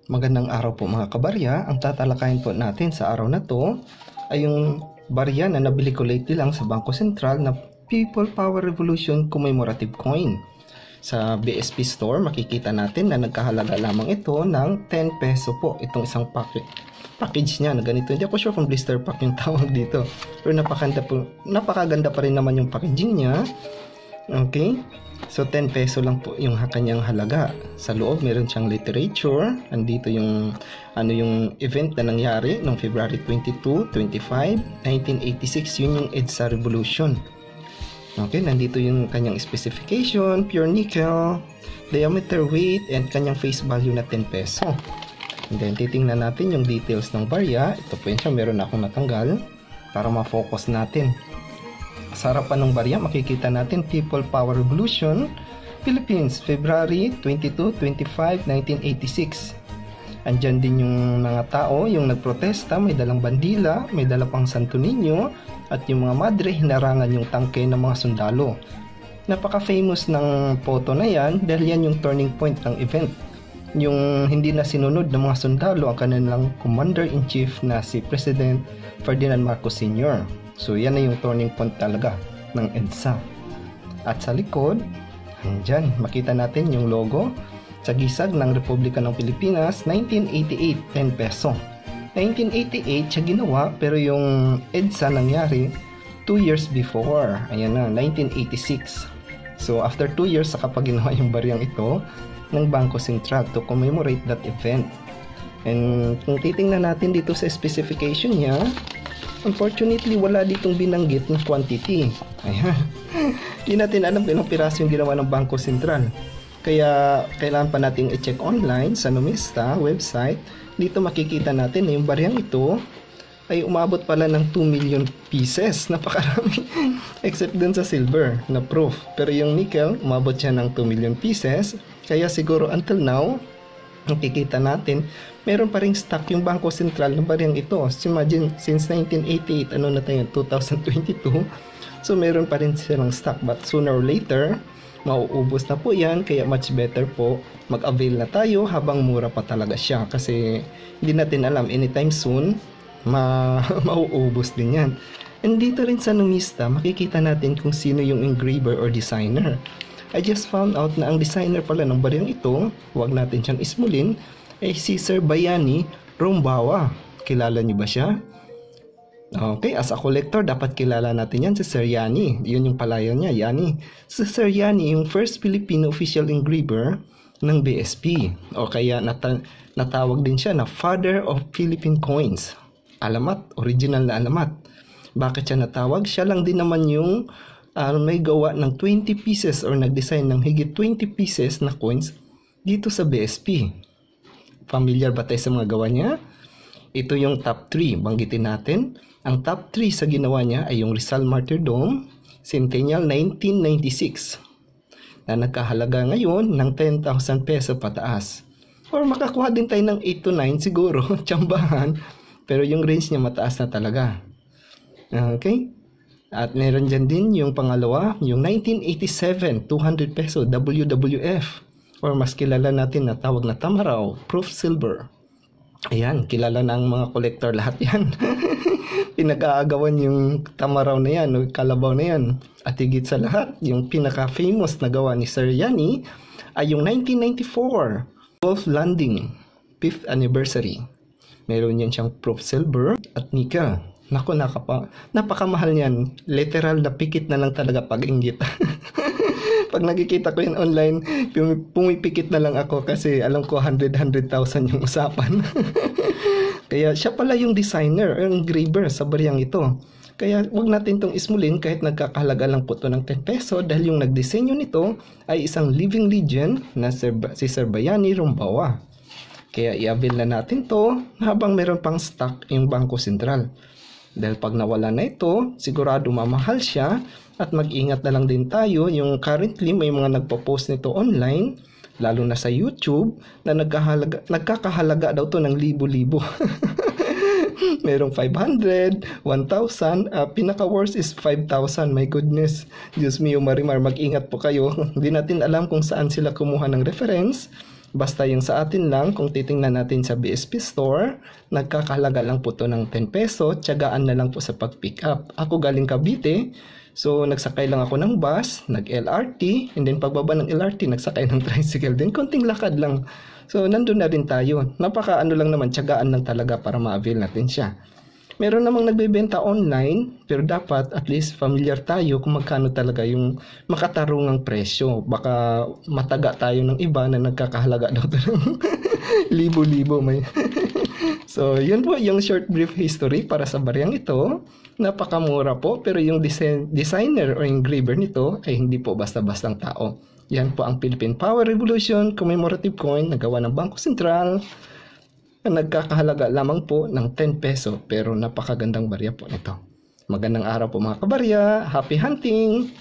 Magandang araw po mga kabarya. Ang tatalakayin po natin sa araw na to ay yung barya na nabili ko lately lang sa Bangko Sentral na People Power Revolution Commemorative Coin. Sa BSP Store makikita natin na nagkahalaga lamang ito ng 10 peso po. Itong isang package niya na ganito. Hindi ako sure kung blister pack yung tawag dito. Pero napakaganda pa rin naman yung packaging niya. Okay? So 10 peso lang po yung kanyang halaga. Sa loob meron siyang literature. Andito yung yung event na nangyari noong February 22, 25, 1986. Yun yung EDSA Revolution. Okay, nandito yung kanyang specification, pure nickel, diameter, weight, and kanyang face value na 10 peso. And then titingnan natin yung details ng barya. Ito po yun siya, meron akong natanggal para ma-focus natin. Sa harapan ng barya, makikita natin People Power Revolution, Philippines, February 22, 25, 1986. Andyan din yung mga tao, yung nagprotesta, may dalang bandila, may dala pang Santo Niño, at yung mga madre, hinarangan yung tangke ng mga sundalo. Napaka-famous ng photo na yan dahil yan yung turning point ng event. Yung hindi na sinunod ng mga sundalo ang kanilang Commander-in-Chief na si President Ferdinand Marcos Sr. So yan na yung turning point talaga ng EDSA. At sa likod, andyan, makita natin yung logo sa gisag ng Republika ng Pilipinas, 1988, 10 peso. 1988 siya ginawa, pero yung EDSA nangyari 2 years before. Ayan na, 1986. So after 2 years saka pa ginawa yung baryang ito ng Bangko Sentral to commemorate that event. And kung titingnan natin dito sa specification niya, unfortunately, wala ditong binanggit ng quantity. Ayan. Hindi natin alam ilang piraso yung ginawa ng Bangko Sentral. Kaya, kailangan pa nating i-check online sa Numista website. Dito makikita natin na yung baryang ito ay umabot pala ng 2 million pieces. Napakarami. Except dun sa silver na proof. Pero yung nickel, umabot siya ng 2 million pieces. Kaya siguro until now, nakikita natin, meron pa ring stock yung Bangko Sentral ng baryang ito. So imagine, since 1988, ano na tayo, 2022, so meron pa rin silang stock. But sooner or later, mauubos na po yan. Kaya much better po, mag-avail na tayo habang mura pa talaga siya. Kasi hindi natin alam, anytime soon, mauubos din yan. And dito rin sa Numista, makikita natin kung sino yung engraver or designer. I just found out na ang designer pala ng baryang ito, huwag natin siyang ismulin, ay si Sir Bayani Rombawa. Kilala niyo ba siya? Okay, as a collector, dapat kilala natin yan si Sir Yani. Yun yung palayan niya, Yani. Si Sir Yani, yung first Filipino official engraver ng BSP. O kaya natawag din siya na Father of Philippine Coins. Alamat, original na alamat. Bakit siya natawag? Siya lang din naman yung may gawa ng 20 pieces or nag-design ng higit 20 pieces na coins dito sa BSP. Familiar ba tayo sa mga gawa niya? Ito yung top 3, banggitin natin. Ang top 3 sa ginawa niya ay yung Rizal Martyrdom, Centennial 1996, na nagkahalaga ngayon ng 10,000 peso pataas. Or makakuha din tayo ng 8 to 9 siguro, tsambahan, pero yung range niya mataas na talaga. Okay? At meron dyan din yung pangalawa, yung 1987, 200 peso, WWF. Or mas kilala natin na tawag na Tamaraw, Proof Silver. Ayan, kilala na ang mga collector lahat yan. Pinag-aagawan yung Tamaraw na yan, o Kalabaw na yan. At higit sa lahat, yung pinaka-famous na gawa ni Sir Yani ay yung 1994, Golf Landing, 5th anniversary. Meron yan siyang Proof Silver at nickel. Naku, napakamahal niyan. Literal na pikit na lang talaga pag-inggit. Pag nakikita ko yun online, pumipikit na lang ako kasi alam ko 100,000 yung usapan. Kaya siya pala yung designer, yung engraver sa baryang ito. Kaya wag natin itong ismulin kahit nagkakahalaga lang po ito ng 10 peso dahil yung nagdisenyo nito ay isang living legend na si Sir Bayani Rombawa. Kaya i-avail na natin to habang meron pang stock yung Bangko Sentral. Dahil pag nawala na ito, sigurado mamahal siya at mag-ingat na lang din tayo. Yung currently may mga nagpo-post nito online, lalo na sa YouTube, na nagkakahalaga daw to ng libo-libo. Merong 500, 1,000, pinaka-worst is 5,000. My goodness, Diyos mio Marimar, mag-ingat po kayo. Hindi natin alam kung saan sila kumuha ng reference. Basta yung sa atin lang, kung titingnan natin sa BSP Store, nagkakahalaga lang po to ng 10 peso, tiyagaan na lang po sa pag-pick up. Ako galing Cavite, so nagsakay lang ako ng bus, nag-LRT, and then pagbaba ng LRT, nagsakay ng tricycle din, konting lakad lang. So nandun na rin tayo, napaka lang naman, tiyagaan lang talaga para ma-avail natin siya. Meron namang nagbebenta online, pero dapat at least familiar tayo kung magkano talaga yung makatarungang presyo. Baka mataga tayo ng iba na nagkakahalaga daw ng libo-libo. So, yun po yung short brief history para sa baryang ito. Napakamura po, pero yung designer o engraver nito ay hindi po basta-bastang tao. Yan po ang Philippine Power Revolution commemorative coin na gawa ng Bangko Sentral, na nagkakahalaga lamang po ng 10 peso, pero napakagandang barya po nito. Magandang araw po mga kabarya, happy hunting!